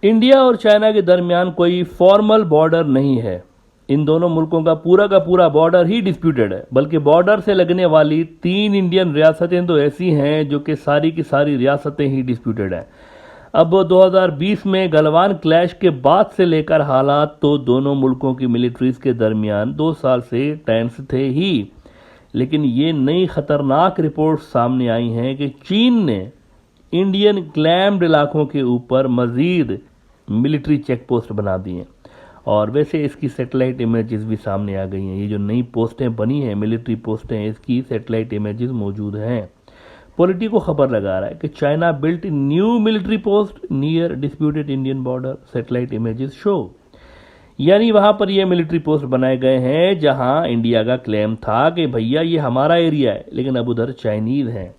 India और China के दरमियान कोई फॉर्मल बॉर्डर नहीं है। इन दोनों मुल्कों का पूरा बॉर्डर ही डिस्प्यूटेड है, बल्कि बॉर्डर से लगने वाली 3 इंडियन रियासतें तो ऐसी हैं जो कि सारी की सारी रियासतें ही डिस्प्यूटेड हैं। अब 2020 में गलवान क्लैश के बाद से लेकर हालात तो दोनों मुल्कों की मिलिट्रीज के दरमियान 2 साल से टेंस थे ही। लेकिन ये नई खतरनाक रिपोर्ट सामने आई हैं कि चीन ने इंडियन क्लेम्ड इलाकों के ऊपर मजीद मिलिट्री चेक पोस्ट बना दी हैं। और वैसे इसकी सैटेलाइट इमेजेस भी सामने आ गई हैं। ये जो नई पोस्टें बनी हैं, मिलिट्री पोस्टें, इसकी सैटेलाइट इमेजेस मौजूद हैं। पॉलिटिको खबर लगा रहा है कि China built new military post near disputed Indian border, satellite images show. यानी वहां पर ये मिलिट्री पोस्ट बनाए गए हैं जहां इंडिया का क्लेम था कि भैया ये हमारा एरिया है, लेकिन अब उधर चाइनीज हैं।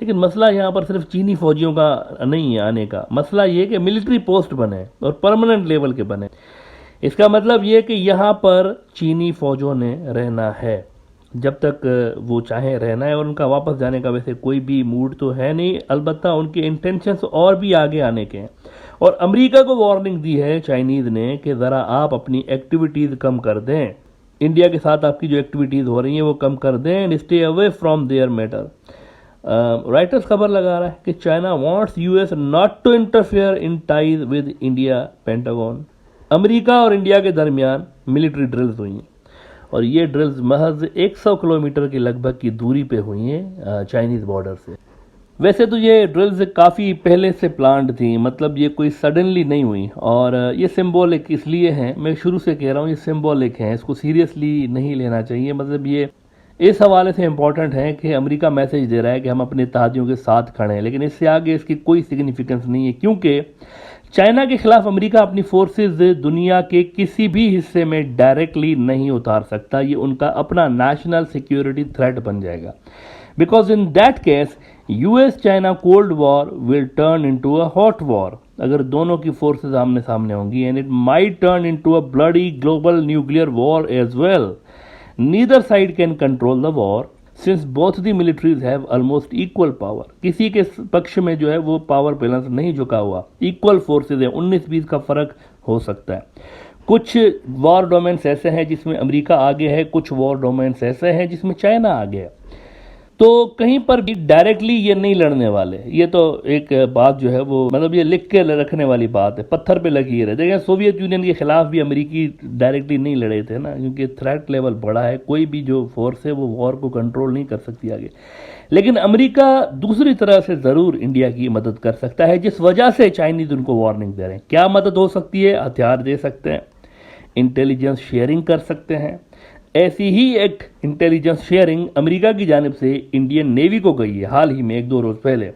लेकिन मसला यहाँ पर सिर्फ चीनी फौजियों का नहीं है आने का, मसला ये कि मिलिट्री पोस्ट बने और परमानेंट लेवल के बने। इसका मतलब ये कि यहाँ पर चीनी फौजों ने रहना है जब तक वो चाहे रहना है, और उनका वापस जाने का वैसे कोई भी मूड तो है नहीं। अलबत्ता उनके इंटेंशंस और भी आगे आने के हैं। और अमेरिका को वार्निंग दी है चाइनीज ने कि ज़रा आप अपनी एक्टिविटीज़ कम कर दें, इंडिया के साथ आपकी जो एक्टिविटीज़ हो रही हैं वो कम कर दें, and stay away from their matter. Reuters खबर लगा रहा है कि China wants US not to interfere in ties with India, Pentagon. America और इंडिया के दरमियान मिलिट्री ड्रिल्स हुई हैं, और ये ड्रिल्स महज 100 किलोमीटर की लगभग की दूरी पे हुई हैं चाइनीज़ बॉर्डर से। वैसे तो ये ड्रिल्स काफ़ी पहले से प्लान्ड थी, मतलब ये कोई सडनली नहीं हुई, और ये सिंबॉलिक इसलिए हैं, मैं शुरू से कह रहा हूँ ये सिंबॉलिक हैं, इसको सीरियसली नहीं लेना चाहिए। मतलब ये इस हवाले से इम्पॉर्टेंट है कि अमेरिका मैसेज दे रहा है कि हम अपने इत्तेहादियों के साथ खड़े हैं, लेकिन इससे आगे इसकी कोई सिग्निफिकेंस नहीं है, क्योंकि चाइना के खिलाफ अमेरिका अपनी फोर्सेस दुनिया के किसी भी हिस्से में डायरेक्टली नहीं उतार सकता। ये उनका अपना नेशनल सिक्योरिटी थ्रेट बन जाएगा, because in that case US China cold war will turn into a hot war. अगर दोनों की फोर्सेस आमने सामने होंगी, and it might turn into a bloody global nuclear war as well. Neither side can control the war since both the militaries have almost equal power. किसी के पक्ष में जो है वो पावर बैलेंस नहीं झुका हुआ, इक्वल फोर्सेज है, 19-20 का फर्क हो सकता है। कुछ वॉर डोमेन्स ऐसे हैं जिसमें अमेरिका आगे है, कुछ वॉर डोमेन्स ऐसे हैं जिसमें चाइना आगे है। तो कहीं पर भी डायरेक्टली ये नहीं लड़ने वाले। ये तो एक बात जो है वो मतलब ये लिख के रखने वाली बात है, पत्थर पे लगी रहे। देखिए सोवियत यूनियन के खिलाफ भी अमेरिकी डायरेक्टली नहीं लड़े थे ना, क्योंकि थ्रेट लेवल बड़ा है, कोई भी जो फोर्स है वो वॉर को कंट्रोल नहीं कर सकती आगे। लेकिन अमेरिका दूसरी तरह से ज़रूर इंडिया की मदद कर सकता है, जिस वजह से चाइनीज उनको वार्निंग दे रहे हैं। क्या मदद हो सकती है? हथियार दे सकते हैं, इंटेलिजेंस शेयरिंग कर सकते हैं। ऐसी ही एक इंटेलिजेंस शेयरिंग अमेरिका की जानिब से इंडियन नेवी को गई है हाल ही में 1-2 रोज पहले।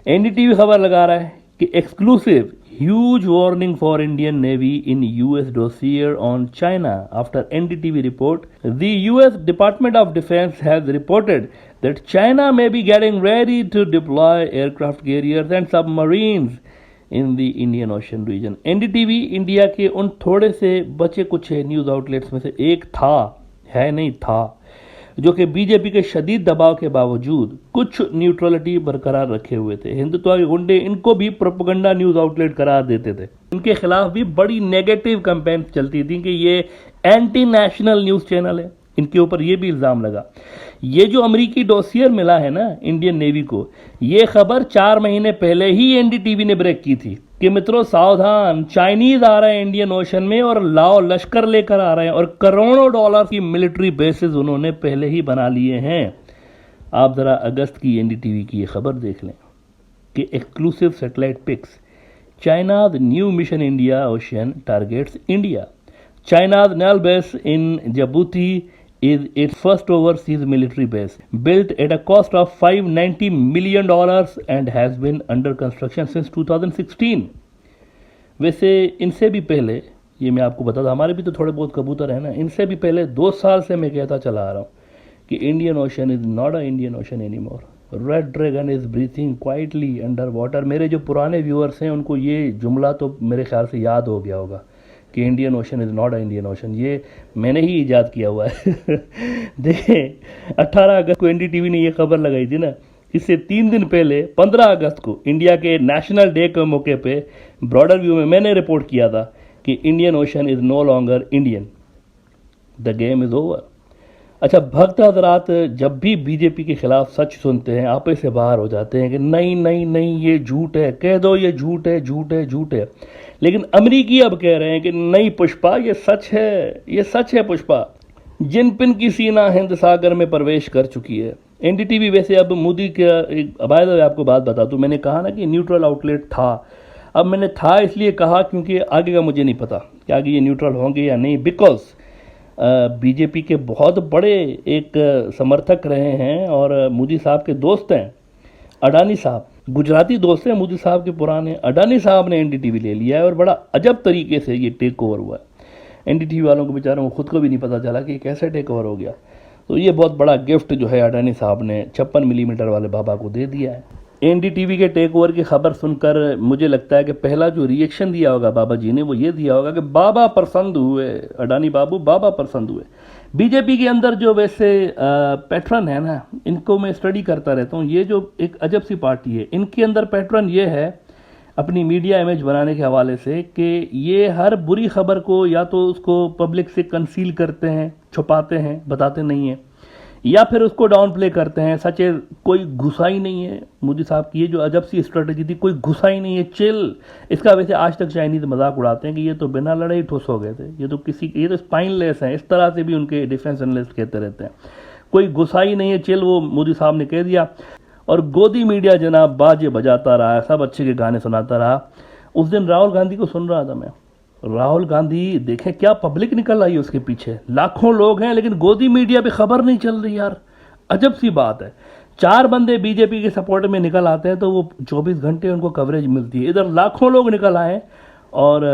एनडीटीवी खबर लगा रहा है कि exclusive huge warning for Indian navy in US dossier on China after NDTV report the US department of defence has reported that China may be getting ready to deploy aircraft carriers and submarines in the Indian Ocean region. NDTV India के उन थोड़े से बचे कुछ news outlets में से एक था, है नहीं था, जो कि बीजेपी के शदीद दबाव के बावजूद कुछ न्यूट्रलिटी बरकरार रखे हुए थे। हिंदुत्व के गुंडे इनको भी प्रोपेगेंडा न्यूज़ आउटलेट करार देते थे। इनके खिलाफ भी बड़ी नेगेटिव कैंपेन चलती थी कि ये एंटी नेशनल न्यूज़ चैनल है। इनके ऊपर ये भी इल्ज़ाम लगा। ये जो अमेरिकी डोसियर मिला है ना इंडियन नेवी को, ये खबर 4 महीने पहले ही एनडीटीवी ने ब्रेक की थी कि मित्रों सावधान, चाइनीज आ रहे हैं इंडियन ओशन में और लाओ लश्कर लेकर आ रहे हैं, और करोड़ों डॉलर की मिलिट्री बेसेस उन्होंने पहले ही बना लिए हैं। आप जरा अगस्त की एनडीटीवी की ये खबर देख लें कि exclusive satellite pics, China's new mission India Ocean targets India. China's naval base in Djibouti is its first overseas military base, built at a cost of $590 million and has been under construction since 2016. वैसे इनसे भी पहले, ये मैं आपको बता दूं, हमारे भी तो थोड़े बहुत कबूतर हैं ना, इनसे भी पहले 2 साल से मैं कहता चला आ रहा हूँ कि Indian Ocean is not a Indian ocean any more, red dragon is breathing quietly under water. मेरे जो पुराने व्यूअर्स हैं उनको ये जुमला तो मेरे ख्याल से याद हो गया होगा कि Indian ocean is not a Indian ocean, ये मैंने ही इजाद किया हुआ है। देखिए 18 अगस्त को एनडीटीवी ने ये खबर लगाई थी ना इससे 3 दिन पहले 15 अगस्त को इंडिया के नेशनल डे के मौके पे ब्रॉडर व्यू में मैंने रिपोर्ट किया था कि Indian Ocean is no longer Indian, the game is over. अच्छा, भक्त हजरात जब भी बीजेपी के खिलाफ सच सुनते हैं आपे से बाहर हो जाते हैं कि नहीं नहीं नहीं ये झूठ है, कह दो ये झूठ है झूठ है झूठ है। लेकिन अमरीकी अब कह रहे हैं कि नहीं पुष्पा ये सच है, ये सच है पुष्पा। जिनपिन की सीना हिंद सागर में प्रवेश कर चुकी है। एनडीटीवी वैसे अब मोदी का एक बाय आपको बात बता दूं, मैंने कहा ना कि न्यूट्रल आउटलेट था, अब मैंने था इसलिए कहा क्योंकि आगे का मुझे नहीं पता कि आगे ये न्यूट्रल होंगे या नहीं, बिकॉज बीजेपी के बहुत बड़े एक समर्थक रहे हैं और मोदी साहब के दोस्त हैं अडानी साहब, गुजराती दोस्त हैं मोदी साहब के पुराने। अडानी साहब ने एनडीटीवी ले लिया है और बड़ा अजब तरीके से ये टेक ओवर हुआ है। एनडीटीवी वालों को बेचारों को खुद को भी नहीं पता चला कि कैसे टेक ओवर हो गया। तो ये बहुत बड़ा गिफ्ट जो है अडानी साहब ने 56 मिलीमीटर वाले बाबा को दे दिया है। एनडीटीवी के टेक ओवर की खबर सुनकर मुझे लगता है कि पहला जो रिएक्शन दिया होगा बाबा जी ने वो ये दिया होगा कि बाबा पसंद हुए, अडानी बाबू बाबा पसंद हुए। बीजेपी के अंदर जो वैसे पैटर्न है ना, इनको मैं स्टडी करता रहता हूँ, ये जो एक अजब सी पार्टी है, इनके अंदर पैटर्न ये है अपनी मीडिया इमेज बनाने के हवाले से कि ये हर बुरी खबर को या तो उसको पब्लिक से कंसील करते हैं, छुपाते हैं, बताते नहीं हैं, या फिर उसको डाउन प्ले करते हैं। सच है कोई घुसा ही नहीं है मोदी साहब की, ये जो अजब सी स्ट्रेटजी थी, कोई घुसा ही नहीं है, चिल। इसका वैसे आज तक चाइनीज मजाक उड़ाते हैं कि ये तो बिना लड़े ही ठुस हो गए थे, ये तो स्पाइनलेस हैं, इस तरह से भी उनके डिफेंस एनालिस्ट कहते रहते हैं। कोई घुसा ही नहीं है, चिल, वो मोदी साहब ने कह दिया। और गोदी मीडिया जनाब बाजे बजाता रहा, सब अच्छे के गाने सुनाता रहा। उस दिन राहुल गांधी को सुन रहा था मैं, राहुल गांधी देखें क्या पब्लिक निकल आई उसके पीछे, लाखों लोग हैं, लेकिन गोदी मीडिया पे खबर नहीं चल रही यार। अजब सी बात है, 4 बंदे बीजेपी के सपोर्ट में निकल आते हैं तो वो 24 घंटे उनको कवरेज मिलती है। इधर लाखों लोग निकल आए और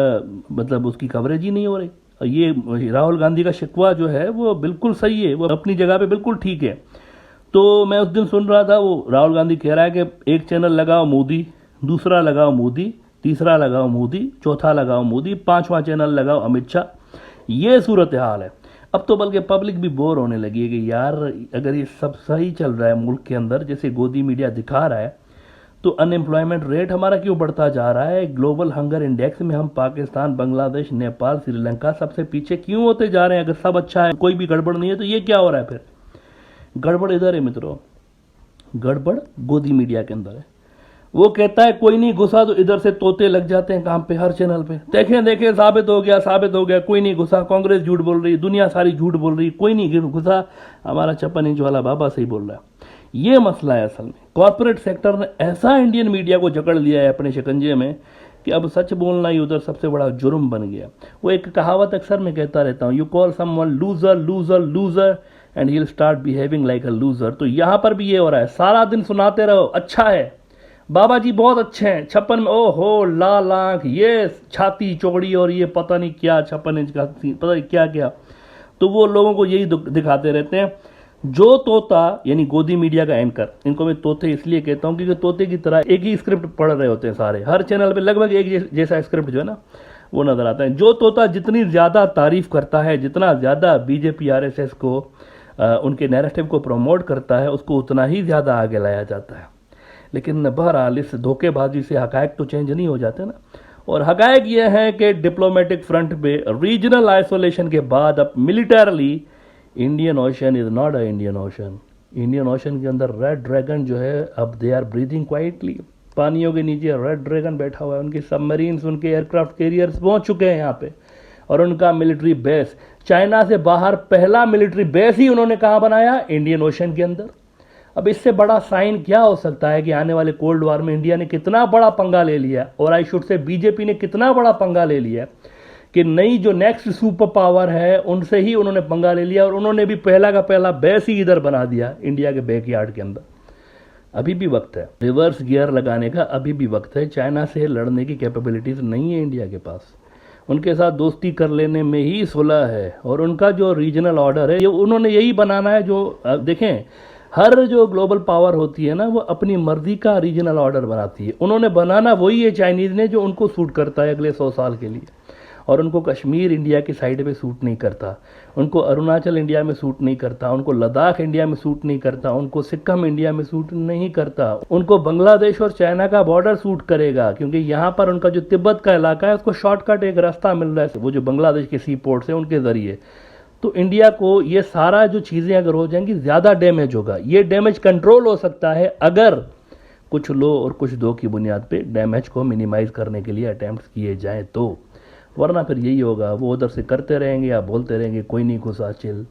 मतलब उसकी कवरेज ही नहीं हो रही। ये राहुल गांधी का शिकवा जो है वो बिल्कुल सही है, वो अपनी जगह पे बिल्कुल ठीक है। तो मैं उस दिन सुन रहा था, वो राहुल गांधी कह रहा है कि एक चैनल लगाओ मोदी, दूसरा लगाओ मोदी, तीसरा लगाओ मोदी, चौथा लगाओ मोदी, 5वां चैनल लगाओ अमित शाह। ये सूरत हाल है। अब तो बल्कि पब्लिक भी बोर होने लगी है कि यार अगर ये सब सही चल रहा है मुल्क के अंदर जैसे गोदी मीडिया दिखा रहा है, तो अनएम्प्लॉयमेंट रेट हमारा क्यों बढ़ता जा रहा है? ग्लोबल हंगर इंडेक्स में हम पाकिस्तान, बांग्लादेश, नेपाल, श्रीलंका सबसे पीछे क्यों होते जा रहे हैं? अगर सब अच्छा है, कोई भी गड़बड़ नहीं है, तो ये क्या हो रहा है? फिर गड़बड़ इधर है मित्रों, गड़बड़ गोदी मीडिया के अंदर है। वो कहता है कोई नहीं घुसा, तो इधर से तोते लग जाते हैं काम पे, हर चैनल पे। देखें साबित हो गया, कोई नहीं घुसा, कांग्रेस झूठ बोल रही, दुनिया सारी झूठ बोल रही, कोई नहीं घुसा, हमारा 56 इंच वाला बाबा सही बोल रहा है। ये मसला है असल में। कॉर्पोरेट सेक्टर ने ऐसा इंडियन मीडिया को जकड़ लिया है अपने शिकंजे में कि अब सच बोलना ही उधर सबसे बड़ा जुर्म बन गया। वो एक कहावत अक्सर मैं कहता रहता हूँ, you call someone loser loser loser and he will start behaving like a loser. तो यहाँ पर भी ये हो रहा है, सारा दिन सुनाते रहो अच्छा है, बाबा जी बहुत अच्छे हैं, 56 में ओहो लाल आंख, ये छाती चौड़ी और ये पता नहीं क्या 56 इंच का पता नहीं क्या क्या। तो वो लोगों को यही दिखाते रहते हैं। जो तोता यानी गोदी मीडिया का एंकर, इनको मैं तोते इसलिए कहता हूँ क्योंकि तोते की तरह एक ही स्क्रिप्ट पढ़ रहे होते हैं सारे, हर चैनल पे लगभग एक जैसा स्क्रिप्ट जो है ना वो नजर आता है। जो तोता जितनी ज़्यादा तारीफ करता है, जितना ज़्यादा बीजेपी आरएसएस को उनके नैरेटिव को प्रमोट करता है, उसको उतना ही ज़्यादा आगे लाया जाता है। लेकिन बहरहाल इस धोखेबाजी से हकायक तो चेंज नहीं हो जाते ना। और हकायक ये है कि डिप्लोमेटिक फ्रंट पे रीजनल आइसोलेशन के बाद अब militarily Indian Ocean is not a Indian ocean. Indian ocean के अंदर रेड ड्रैगन जो है अब दे आर ब्रीथिंग क्वाइटली। पानियों के नीचे रेड ड्रैगन बैठा हुआ है, उनके सबमरीन्स, उनके एयरक्राफ्ट कैरियर्स पहुंच चुके हैं यहाँ पे, और उनका मिलिट्री बेस, चाइना से बाहर पहला मिलिट्री बेस ही उन्होंने कहाँ बनाया? इंडियन ओशन के अंदर। अब इससे बड़ा साइन क्या हो सकता है कि आने वाले कोल्ड वॉर में इंडिया ने कितना बड़ा पंगा ले लिया, और आई शुड से बीजेपी ने कितना बड़ा पंगा ले लिया कि नई जो नेक्स्ट सुपर पावर है उनसे ही उन्होंने पंगा ले लिया, और उन्होंने भी पहला का पहला बेस ही इधर बना दिया इंडिया के बैकयार्ड के अंदर। अभी भी वक्त है रिवर्स गियर लगाने का, अभी भी वक्त है। चाइना से लड़ने की कैपेबिलिटीज नहीं है इंडिया के पास, उनके साथ दोस्ती कर लेने में ही सुलह है। और उनका जो रीजनल ऑर्डर है ये उन्होंने यही बनाना है। जो देखें, हर जो ग्लोबल पावर होती है ना वो अपनी मर्जी का रीजनल ऑर्डर बनाती है। उन्होंने बनाना वही है चाइनीज ने, जो उनको सूट करता है अगले 100 साल के लिए। और उनको कश्मीर इंडिया की साइड पे सूट नहीं करता, उनको अरुणाचल इंडिया में सूट नहीं करता, उनको लद्दाख इंडिया में सूट नहीं करता, उनको सिक्किम इंडिया में सूट नहीं करता, उनको बांग्लादेश और चाइना का बॉर्डर सूट करेगा, क्योंकि यहाँ पर उनका जो तिब्बत का इलाका है उसको शॉर्टकट एक रास्ता मिल रहा है, वो जो बांग्लादेश के सी पोर्ट्स हैं उनके ज़रिए। तो इंडिया को ये सारा जो चीज़ें अगर हो जाएंगी ज़्यादा डैमेज होगा। ये डैमेज कंट्रोल हो सकता है अगर कुछ लो और कुछ दो की बुनियाद पे डैमेज को मिनिमाइज करने के लिए अटैम्प्ट किए जाएं तो, वरना फिर यही होगा, वो उधर से करते रहेंगे या बोलते रहेंगे कोई नहीं घुसा चिल।